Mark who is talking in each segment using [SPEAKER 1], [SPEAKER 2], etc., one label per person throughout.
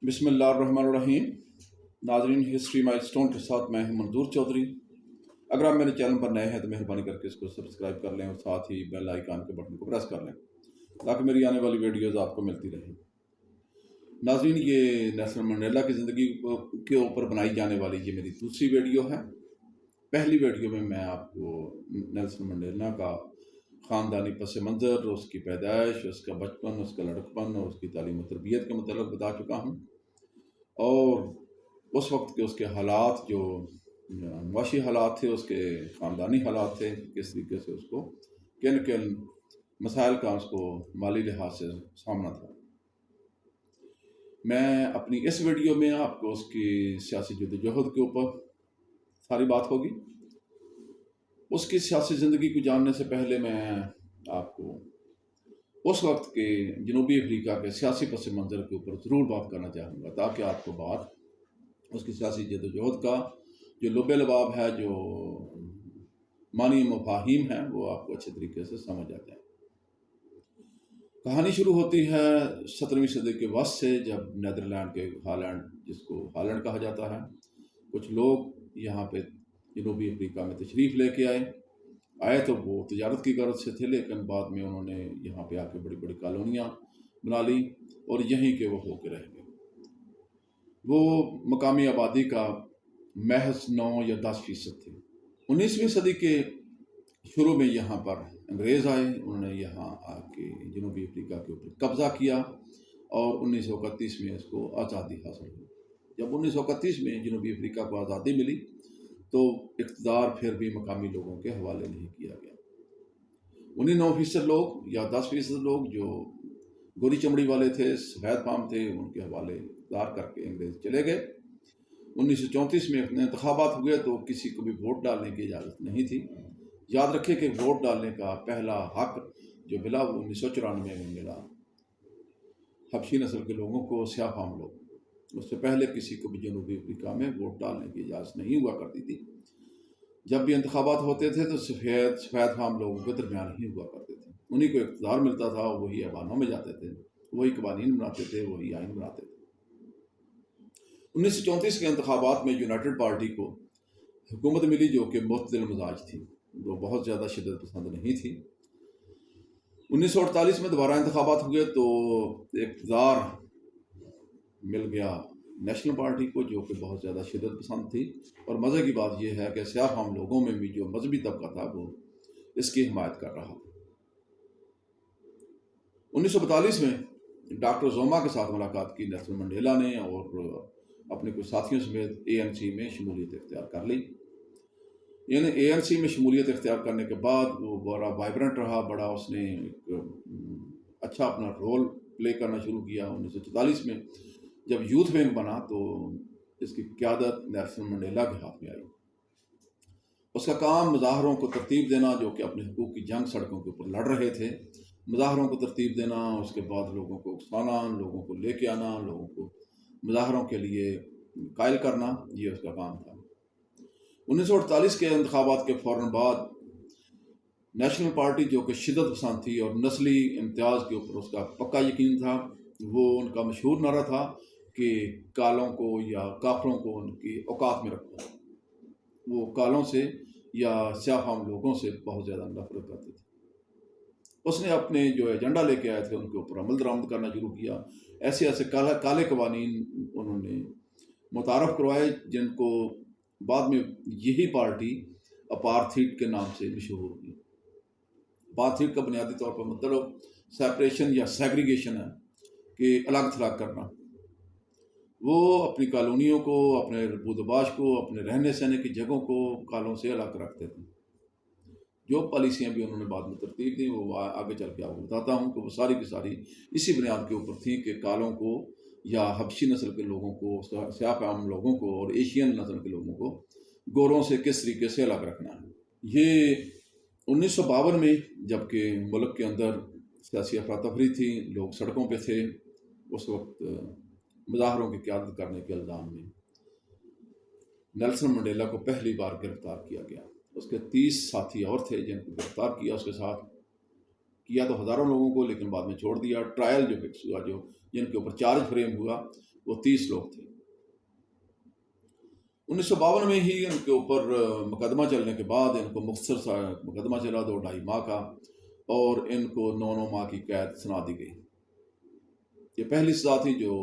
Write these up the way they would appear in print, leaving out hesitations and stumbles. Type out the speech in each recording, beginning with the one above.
[SPEAKER 1] بسم اللہ الرحمن الرحیم۔ ناظرین، ہسٹری مائل سٹون کے ساتھ میں ہوں منظور چودھری۔ اگر آپ میرے چینل پر نئے ہیں تو مہربانی کر کے اس کو سبسکرائب کر لیں اور ساتھ ہی بیل آئیکن کے بٹن کو پریس کر لیں تاکہ میری آنے والی ویڈیوز آپ کو ملتی رہیں۔ ناظرین، یہ نیلسن منڈیلا کی زندگی کے اوپر بنائی جانے والی یہ میری دوسری ویڈیو ہے۔ پہلی ویڈیو میں آپ کو نیلسن منڈیلا کا خاندانی پس منظر، اس کی پیدائش، اس کا بچپن، اس کا لڑکپن اور اس کی تعلیم و تربیت کے متعلق بتا چکا ہوں، اور اس وقت کے اس کے حالات جو معاشی حالات تھے، اس کے خاندانی حالات تھے، کس طریقے سے اس کو کن مسائل کا اس کو مالی لحاظ سے سامنا تھا۔ میں اپنی اس ویڈیو میں آپ کو اس کی سیاسی جدوجہد کے اوپر ساری بات ہوگی۔ اس کی سیاسی زندگی کو جاننے سے پہلے میں آپ کو اس وقت کے جنوبی افریقہ کے سیاسی پس منظر کے اوپر ضرور بات کرنا چاہوں گا تاکہ آپ کو بات اس کی سیاسی جدوجہد کا جو لب لباب ہے، جو معنی مفاہیم ہیں، وہ آپ کو اچھے طریقے سے سمجھ آ جائے۔ کہانی شروع ہوتی ہے 17ویں صدی کے وسط سے، جب نیدرلینڈ کے ہالینڈ، جس کو ہالینڈ کہا جاتا ہے، کچھ لوگ یہاں پہ جنوبی افریقہ میں تشریف لے کے آئے تو وہ تجارت کی غرض سے تھے، لیکن بعد میں انہوں نے یہاں پہ آ کے بڑی بڑی کالونیاں بنا لی اور یہیں کے وہ ہو کے رہ گئے۔ وہ مقامی آبادی کا محض 9 یا 10% تھے۔ 19ویں صدی کے شروع میں یہاں پر انگریز آئے، انہوں نے یہاں آ کے جنوبی افریقہ کے اوپر قبضہ کیا اور 1931 میں اس کو آزادی حاصل ہوئی۔ جب 1931 میں جنوبی افریقہ کو آزادی ملی تو اقتدار پھر بھی مقامی لوگوں کے حوالے نہیں کیا گیا۔ 9% لوگ یا 10% لوگ جو گوری چمڑی والے تھے، سفید فام تھے، ان کے حوالے اقتدار کر کے انگریز چلے گئے۔ 1934 میں اپنے انتخابات ہوئے تو کسی کو بھی ووٹ ڈالنے کی اجازت نہیں تھی۔ یاد رکھے کہ ووٹ ڈالنے کا پہلا حق جو ملا وہ 1994 میں ملا حبشی نسل کے لوگوں کو، سیاہ فام لوگ۔ اس سے پہلے کسی کو بھی جنوبی افریقہ میں ووٹ ڈالنے کی اجازت نہیں ہوا کرتی تھی۔ جب بھی انتخابات ہوتے تھے تو سفید فام لوگوں کے درمیان ہی ہوا کرتے تھے، انہی کو اقتدار ملتا تھا، وہی ایوانوں میں جاتے تھے، وہی قوانین بناتے تھے، وہی آئین بناتے تھے۔ 1934 کے انتخابات میں یونائٹڈ پارٹی کو حکومت ملی جو کہ معتدل مزاج تھی، وہ بہت زیادہ شدت پسند نہیں تھی۔ 1948 میں دوبارہ انتخابات ہوئے تو اقتدار مل گیا نیشنل پارٹی کو جو کہ بہت زیادہ شدت پسند تھی، اور مزے کی بات یہ ہے کہ سیاہ فام لوگوں میں بھی جو مذہبی طبقہ تھا وہ اس کی حمایت کر رہا تھا۔ 1942 میں ڈاکٹر زوما کے ساتھ ملاقات کی نیلسن منڈیلا نے اور اپنے کچھ ساتھیوں سمیت ANC میں شمولیت اختیار کر لی۔ یعنی ANC میں شمولیت اختیار کرنے کے بعد وہ بڑا وائبرنٹ رہا، بڑا اس نے ایک اچھا اپنا رول پلے کرنا شروع کیا۔ 1944 میں جب یوتھ ونگ بنا تو اس کی قیادت نیلسن منڈیلا کے ہاتھ میں آئی۔ اس کا کام مظاہروں کو ترتیب دینا، جو کہ اپنے حقوق کی جنگ سڑکوں کے اوپر لڑ رہے تھے، مظاہروں کو ترتیب دینا، اس کے بعد لوگوں کو اکسانا، لوگوں کو لے کے آنا، لوگوں کو مظاہروں کے لیے قائل کرنا، یہ اس کا کام تھا۔ 1948 کے انتخابات کے فوراً بعد نیشنل پارٹی جو کہ شدت پسند تھی اور نسلی امتیاز کے اوپر اس کا پکا یقین تھا، وہ ان کا مشہور نعرہ تھا کہ کالوں کو یا کافروں کو ان کی اوقات میں رکھو۔ وہ کالوں سے یا سیاہ فام لوگوں سے بہت زیادہ نفرت کرتے تھے۔ اس نے اپنے جو ایجنڈا لے کے آئے تھے ان کے اوپر عمل درآمد کرنا شروع کیا۔ ایسے کالے قوانین انہوں نے متعارف کروائے جن کو بعد میں یہی پارٹی اپارتھیڈ کے نام سے مشہور ہوئی۔ اپارتھیڈ کا بنیادی طور پر مطلب سیپریشن یا سیگریگیشن ہے، کہ الگ تھلگ کرنا۔ وہ اپنی کالونیوں کو، اپنے بود و باش کو، اپنے رہنے سہنے کی جگہوں کو کالوں سے الگ رکھتے تھے۔ جو پالیسیاں بھی انہوں نے بعد میں ترتیب دی وہ آگے چل کے آپ کو بتاتا ہوں کہ وہ ساری کی ساری اسی بنیاد کے اوپر تھیں کہ کالوں کو یا حبشی نسل کے لوگوں کو، سیاہ فام لوگوں کو اور ایشین نسل کے لوگوں کو گوروں سے کس طریقے سے الگ رکھنا ہے۔ یہ 1952 میں جب کہ ملک کے اندر سیاسی افراتفری تھی، لوگ سڑکوں پہ تھے، اس وقت مظاہروں کی قیادت کرنے کے الزام میں نیلسن منڈیلا کو پہلی بار گرفتار کیا گیا۔ اس کے 30 ساتھی اور تھے جن کو گرفتار کیا، اس کے ساتھ کیا تو ہزاروں لوگوں کو، لیکن بعد میں چھوڑ دیا۔ ٹرائل جو فکس ہوا، جو جن کے اوپر چارج فریم ہوا، وہ 30 لوگ تھے۔ 1952 میں ہی ان کے اوپر مقدمہ چلنے کے بعد ان کو مختصر سا مقدمہ چلا 2-2.5 ماہ کا، اور ان کو 9 ماہ کی قید سنا دی گئی۔ یہ پہلی سزا تھی جو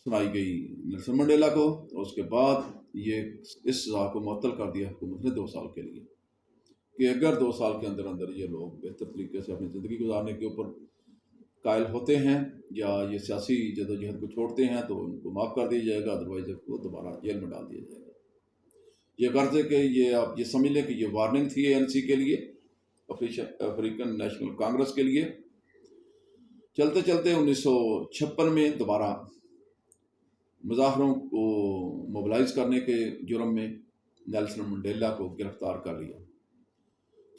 [SPEAKER 1] سنائی گئی نیلسن منڈیلا کو، اور اس کے بعد یہ اس سزا کو معطل کر دیا حکومت نے 2 سال کے لیے، کہ اگر 2 سال کے اندر اندر یہ لوگ بہتر طریقے سے اپنی زندگی گزارنے کے اوپر قائل ہوتے ہیں یا یہ سیاسی جدوجہد کو چھوڑتے ہیں تو ان کو معاف کر دیا جائے گا، ادروائز کو دوبارہ جیل میں ڈال دیا جائے گا۔ یہ غرض ہے کہ یہ آپ یہ سمجھ لیں کہ یہ وارننگ تھی ANC کے لیے، افریقن نیشنل کانگریس کے لیے۔ چلتے چلتے 1956 میں دوبارہ مظاہروں کو موبلائز کرنے کے جرم میں نیلسن منڈیلا کو گرفتار کر لیا۔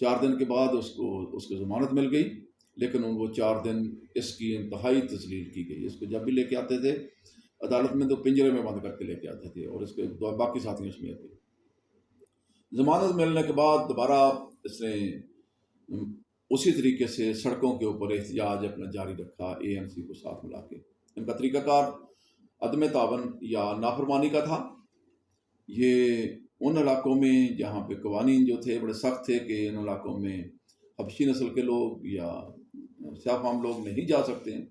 [SPEAKER 1] 4 دن کے بعد اس کو ضمانت مل گئی، لیکن وہ 4 دن اس کی انتہائی تذلیل کی گئی۔ اس کو جب بھی لے کے آتے تھے عدالت میں تو پنجرے میں بند کر کے لے کے آتے تھے، اور اس کے باقی ساتھیوں سمیت بھی۔ ضمانت ملنے کے بعد دوبارہ اس نے اسی طریقے سے سڑکوں کے اوپر احتجاج اپنا جاری رکھا، ANC کو ساتھ ملا کے۔ ان کا طریقہ کار عدم تعاون یا نافرمانی کا تھا۔ یہ ان علاقوں میں جہاں پہ قوانین جو تھے بڑے سخت تھے کہ ان علاقوں میں حبشی نسل کے لوگ یا سیاہ فام لوگ نہیں جا سکتے ہیں،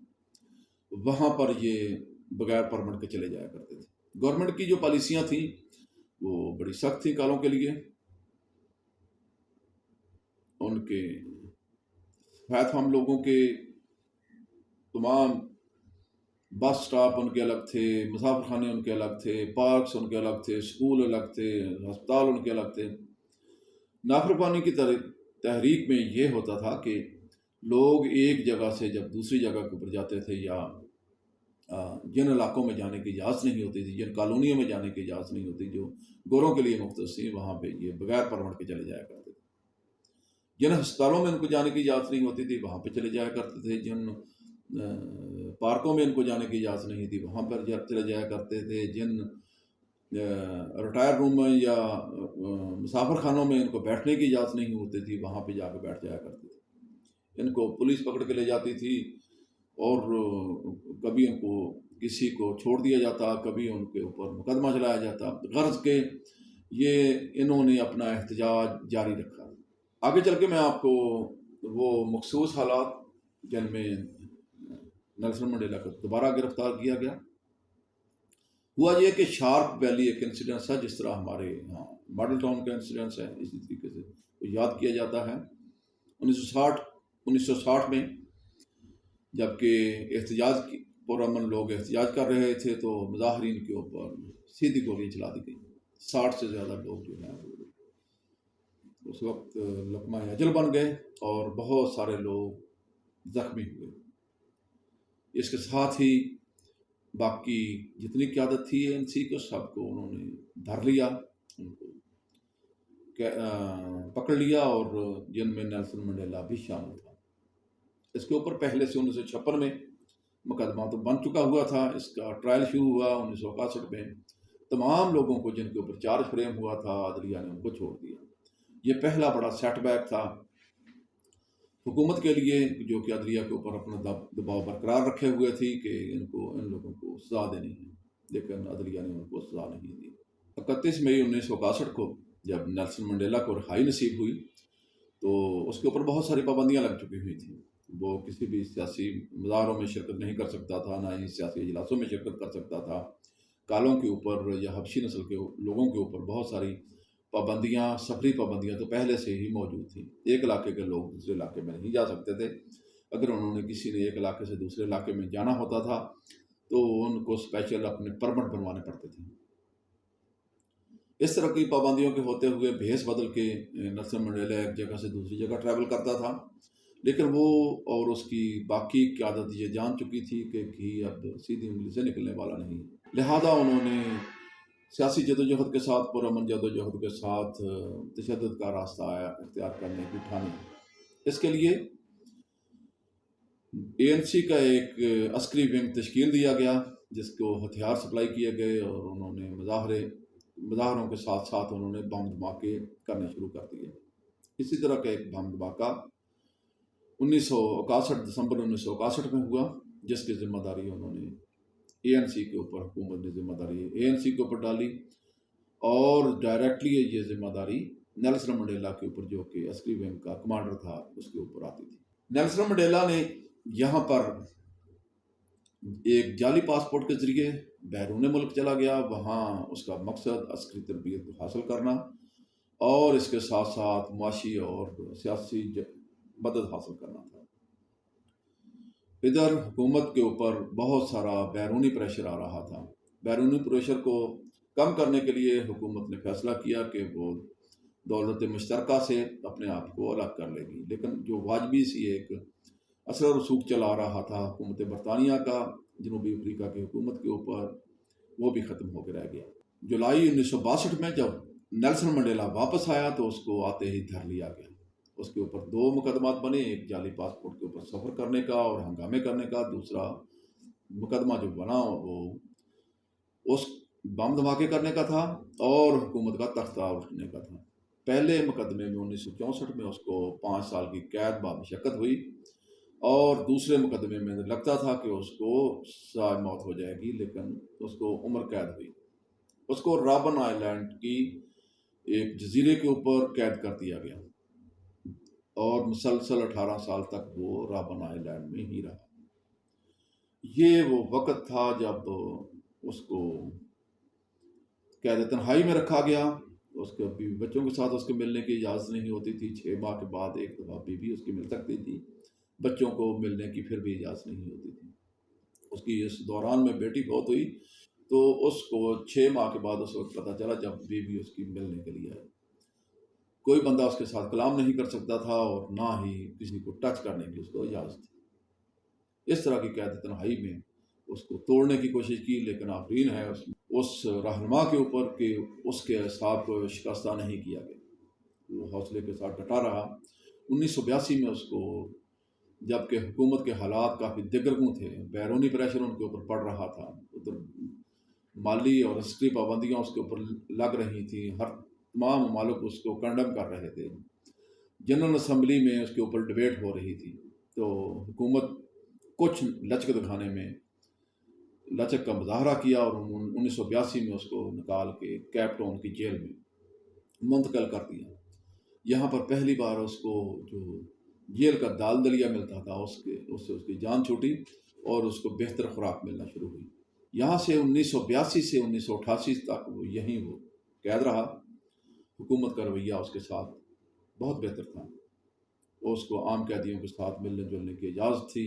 [SPEAKER 1] وہاں پر یہ بغیر پرمٹ کے چلے جایا کرتے تھے۔ گورنمنٹ کی جو پالیسیاں تھیں وہ بڑی سخت تھیں کالوں کے لیے۔ ان کے سفید فام لوگوں کے تمام بس سٹاپ ان کے الگ تھے، مسافر خانے ان کے الگ تھے، پارکس ان کے الگ تھے، اسکول الگ تھے، ہسپتال ان کے الگ تھے۔ نافرمانی کی تحریک میں یہ ہوتا تھا کہ لوگ ایک جگہ سے جب دوسری جگہ کے اوپر جاتے تھے، یا جن علاقوں میں جانے کی اجازت نہیں ہوتی تھی، جن کالونیوں میں جانے کی اجازت نہیں ہوتی جو گوروں کے لیے مختص تھی، وہاں پہ یہ بغیر پرمٹ کے چلے جایا کرتے تھے۔ جن ہسپتالوں میں ان کو جانے کی اجازت نہیں ہوتی تھی وہاں پہ چلے جایا کرتے تھے، جن پارکوں میں ان کو جانے کی اجازت نہیں تھی وہاں پر چلے جایا کرتے تھے، جن ریٹائر روم میں یا مسافر خانوں میں ان کو بیٹھنے کی اجازت نہیں ہوتی تھی وہاں پہ جا کے بیٹھ جایا کرتے تھے۔ ان کو پولیس پکڑ کے لے جاتی تھی، اور کبھی ان کو کسی کو چھوڑ دیا جاتا، کبھی ان کے اوپر مقدمہ چلایا جاتا، غرض کہ یہ انہوں نے اپنا احتجاج جاری رکھا۔ آگے چل کے میں آپ کو وہ مخصوص حالات جن میں نیلسن منڈیلا کو دوبارہ گرفتار کیا گیا، ہوا یہ کہ شارپ ویلی ایک انسیڈنس ہے، جس طرح ہمارے یہاں ماڈل ٹاؤن کا انسیڈنس ہے، اسی طریقے سے وہ یاد کیا جاتا ہے۔ 1960 میں جب کہ احتجاج کی پرامن لوگ احتجاج کر رہے تھے تو مظاہرین کے اوپر سیدھی گولیاں چلا دی گئیں۔ 60 سے زیادہ لوگ جو ہیں وہ اس وقت لقمہ اجل بن گئے، اور بہت سارے لوگ زخمی ہوئے۔ اس کے ساتھ ہی باقی جتنی قیادت تھی ANC کو سب کو انہوں نے دھر لیا، ان کو پکڑ لیا، اور جن میں نیلسن منڈیلا بھی شامل تھا۔ اس کے اوپر پہلے سے 1956 میں مقدمہ تو بن چکا ہوا تھا، اس کا ٹرائل شروع ہوا 1961 میں۔ تمام لوگوں کو جن کے اوپر چارج فریم ہوا تھا عدلیہ نے ان کو چھوڑ دیا۔ یہ پہلا بڑا سیٹ بیک تھا حکومت کے لیے، جو کہ عدلیہ کے اوپر اپنا دباؤ برقرار رکھے ہوئے تھی کہ ان لوگوں کو سزا دینی ہے، لیکن عدلیہ نے ان کو سزا نہیں دی۔ 31 مئی 1961 کو جب نیلسن منڈیلا کو رہائی نصیب ہوئی تو اس کے اوپر بہت ساری پابندیاں لگ چکی ہوئی تھیں۔ وہ کسی بھی سیاسی مظاہروں میں شرکت نہیں کر سکتا تھا، نہ ہی سیاسی اجلاسوں میں شرکت کر سکتا تھا۔ کالوں کے اوپر یا حبشی نسل کے لوگوں کے اوپر بہت ساری پابندیاں، سفری پابندیاں تو پہلے سے ہی موجود تھیں۔ ایک علاقے کے لوگ دوسرے علاقے میں نہیں جا سکتے تھے۔ اگر انہوں نے کسی نے ایک علاقے سے دوسرے علاقے میں جانا ہوتا تھا تو ان کو اسپیشل اپنے پرمٹ بنوانے پڑتے تھے۔ اس طرح کی پابندیوں کے ہوتے ہوئے بھیس بدل کے نیلسن منڈیلا ایک جگہ سے دوسری جگہ ٹریول کرتا تھا، لیکن وہ اور اس کی باقی قیادت یہ جان چکی تھی کہ گھی اب سیدھی انگلی سے نکلنے والا نہیں، لہذا انہوں نے سیاسی جدوجہد کے ساتھ، پرامن جدوجہد کے ساتھ تشدد کا راستہ اختیار کرنے کی ٹھانی۔ اس کے لیے ANC کا ایک عسکری ونگ تشکیل دیا گیا جس کو ہتھیار سپلائی کیے گئے، اور انہوں نے مظاہروں کے ساتھ ساتھ انہوں نے بم دھماکے کرنے شروع کر دیے۔ اسی طرح کا ایک بم دھماکہ 1961 دسمبر 1961 میں ہوا، جس کی ذمہ داری انہوں نے ANC کے اوپر حکومت نے ذمہ داری ANC کے اوپر ڈالی، اور ڈائریکٹلی یہ ذمہ داری نیلسن منڈیلا کے اوپر، جو کہ عسکری ونگ کا کمانڈر تھا، اس کے اوپر آتی تھی۔ نیلسن منڈیلا نے یہاں پر ایک جعلی پاسپورٹ کے ذریعے بیرون ملک چلا گیا، وہاں اس کا مقصد عسکری تربیت حاصل کرنا اور اس کے ساتھ ساتھ معاشی اور سیاسی مدد حاصل کرنا تھا۔ ادھر حکومت کے اوپر بہت سارا بیرونی پریشر آ رہا تھا۔ بیرونی پریشر کو کم کرنے کے لیے حکومت نے فیصلہ کیا کہ وہ دولت مشترکہ سے اپنے آپ کو الگ کر لے گی، لیکن جو واجبی سی ایک اثر و رسوخ چلا رہا تھا حکومت برطانیہ کا جنوبی افریقہ کی حکومت کے اوپر، وہ بھی ختم ہو کے رہ گیا۔ جولائی 1962 میں جب نیلسن منڈیلا واپس آیا تو اس کو آتے ہی دھر لیا گیا۔ اس کے اوپر 2 مقدمات بنے، ایک جعلی پاسپورٹ کے اوپر سفر کرنے کا اور ہنگامے کرنے کا، دوسرا مقدمہ جو بنا وہ اس بم دھماکے کرنے کا تھا اور حکومت کا تختہ اٹھنے کا تھا۔ پہلے مقدمے میں 1964 میں اس کو 5 سال کی قید بامشقت ہوئی، اور دوسرے مقدمے میں لگتا تھا کہ اس کو سزائے موت ہو جائے گی، لیکن اس کو عمر قید ہوئی۔ اس کو رابن آئی لینڈ کی ایک جزیرے کے اوپر قید کر دیا گیا، اور مسلسل 18 سال تک وہ رابن آئی لینڈ میں ہی رہا۔ یہ وہ وقت تھا جب اس کو قید تنہائی میں رکھا گیا۔ اس کے بیوی بچوں کے ساتھ اس کے ملنے کی اجازت نہیں ہوتی تھی، 6 ماہ کے بعد ایک دفعہ بیوی اس کی مل سکتی تھی، بچوں کو ملنے کی پھر بھی اجازت نہیں ہوتی تھی۔ اس کی اس دوران میں بیٹی فوت ہوئی تو اس کو 6 ماہ کے بعد اس وقت پتہ چلا جب بیوی اس کی ملنے کے لیے آئی۔ کوئی بندہ اس کے ساتھ کلام نہیں کر سکتا تھا اور نہ ہی کسی کو ٹچ کرنے کی اس کو اجازت تھی۔ اس طرح کی قید تنہائی میں اس کو توڑنے کی کوشش کی، لیکن آفرین ہے اس رہنما کے اوپر کہ اس کے اعصاب کو شکستہ نہیں کیا گیا، وہ حوصلے کے ساتھ ڈٹا رہا۔ 1982 میں اس کو، جب کہ حکومت کے حالات کافی دگرگوں تھے، بیرونی پریشر ان کے اوپر پڑ رہا تھا، ادھر مالی اور عسکری پابندیاں اس کے اوپر لگ رہی تھیں، ہر تمام ممالک اس کو کنڈم کر رہے تھے، جنرل اسمبلی میں اس کے اوپر ڈبیٹ ہو رہی تھی، تو حکومت کچھ لچک دکھانے میں لچک کا مظاہرہ کیا اور 1982 میں اس کو نکال کے کیپ ٹاؤن کی جیل میں منتقل کر دیا۔ یہاں پر پہلی بار اس کو جو جیل کا دال دلیا ملتا تھا اس سے اس کی جان چھوٹی اور اس کو بہتر خوراک ملنا شروع ہوئی۔ یہاں سے 1982 سے 1988 تک وہ یہیں وہ قید رہا۔ حکومت کا رویہ اس کے ساتھ بہت بہتر تھا، اس کو عام قیدیوں کے ساتھ ملنے جلنے کی اجازت تھی،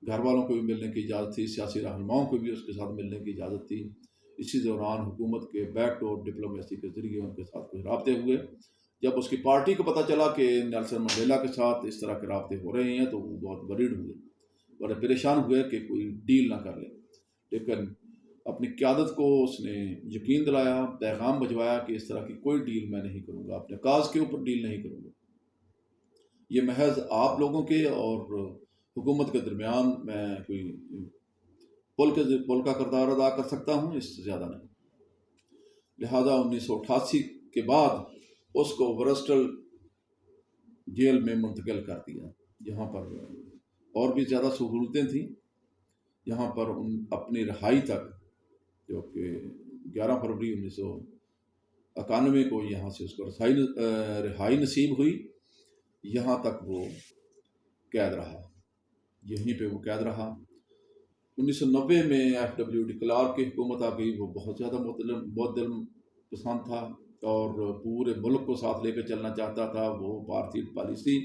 [SPEAKER 1] گھر والوں کو بھی ملنے کی اجازت تھی، سیاسی رہنماؤں کو بھی اس کے ساتھ ملنے کی اجازت تھی۔ اسی دوران حکومت کے بیک ڈور ڈپلومیسی کے ذریعے ان کے ساتھ کچھ رابطے ہوئے۔ جب اس کی پارٹی کو پتہ چلا کہ نیلسن منڈیلا کے ساتھ اس طرح کے رابطے ہو رہے ہیں تو وہ بہت ورریڈ ہوئے، بڑے پریشان ہوئے کہ کوئی ڈیل نہ کر لے، لیکن اپنی قیادت کو اس نے یقین دلایا، پیغام بھجوایا کہ اس طرح کی کوئی ڈیل میں نہیں کروں گا، اپنے کاز کے اوپر ڈیل نہیں کروں گا، یہ محض آپ لوگوں کے اور حکومت کے درمیان میں کوئی پل کا کردار ادا کر سکتا ہوں، اس سے زیادہ نہیں۔ لہذا 1988 کے بعد اس کو ورسٹل جیل میں منتقل کر دیا، جہاں پر اور بھی زیادہ سہولتیں تھیں۔ یہاں پر اپنی رہائی تک، جو کہ 11 فروری 1991 کو یہاں سے اس کو رہائی نصیب ہوئی، یہاں تک وہ قید رہا، یہیں پہ وہ قید رہا۔ 1990 میں FW ڈی کلارک کی حکومت آ گئی، وہ بہت زیادہ معتدل پسند تھا اور پورے ملک کو ساتھ لے کے چلنا چاہتا تھا۔ وہ بھارتی پالیسی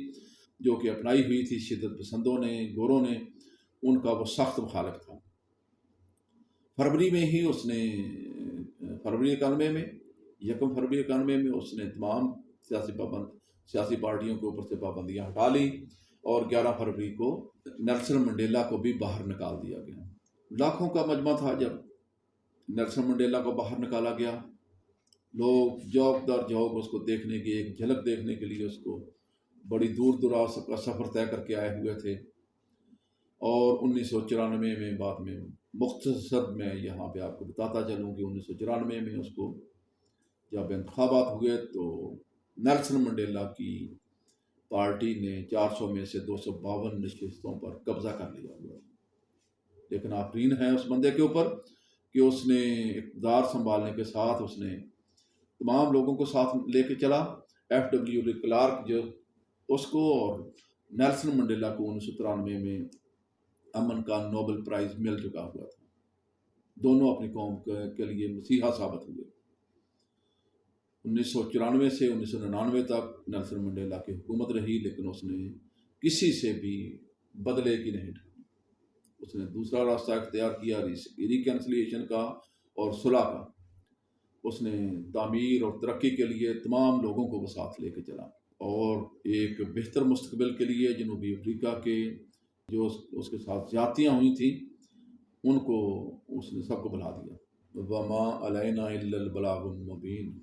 [SPEAKER 1] جو کہ اپنائی ہوئی تھی شدت پسندوں نے، گوروں نے، ان کا وہ سخت مخالف تھا۔ فروری میں ہی اس نے فروری 91 میں 1 فروری 91 میں اس نے تمام سیاسی پارٹیوں کے اوپر سے پابندیاں ہٹا لی، اور 11 فروری کو نیلسن منڈیلا کو بھی باہر نکال دیا گیا۔ لاکھوں کا مجمع تھا جب نیلسن منڈیلا کو باہر نکالا گیا، لوگ جوک در جوک اس کو دیکھنے کی، ایک جھلک دیکھنے کے لیے اس کو بڑی دور دراز کا سفر طے کر کے آئے ہوئے تھے۔ اور 1994 میں بعد میں مختصر میں یہاں پہ آپ کو بتاتا چلوں کہ 1994 میں اس کو جب انتخابات ہوئے تو نیلسن منڈیلا کی پارٹی نے 400 میں سے 252 نشستوں پر قبضہ کر لیا ہوا، لیکن آفرین ہے اس بندے کے اوپر کہ اس نے اقتدار سنبھالنے کے ساتھ اس نے تمام لوگوں کو ساتھ لے کے چلا۔ FW کلارک جو اس کو اور نیلسن منڈیلا کو 1993 میں امن کا نوبل پرائز مل چکا ہوا تھا۔ دونوں اپنی قوم کے لیے مسیحا ثابت ہوئے۔ 1994 سے 1999 تک نیلسن منڈیلا کی حکومت رہی، لیکن اس نے کسی سے بھی بدلے کی نہیں ڈھونڈی۔ اس نے دوسرا راستہ اختیار کیا ریکنسلیشن کا اور صلح کا۔ اس نے تعمیر اور ترقی کے لیے تمام لوگوں کو وہ ساتھ لے کے چلا، اور ایک بہتر مستقبل کے لیے جنوبی افریقہ کے جو اس کے ساتھ زیادتیاں ہوئی تھیں ان کو اس نے سب کو بھلا دیا۔ وما علینا الا البلاغ المبین۔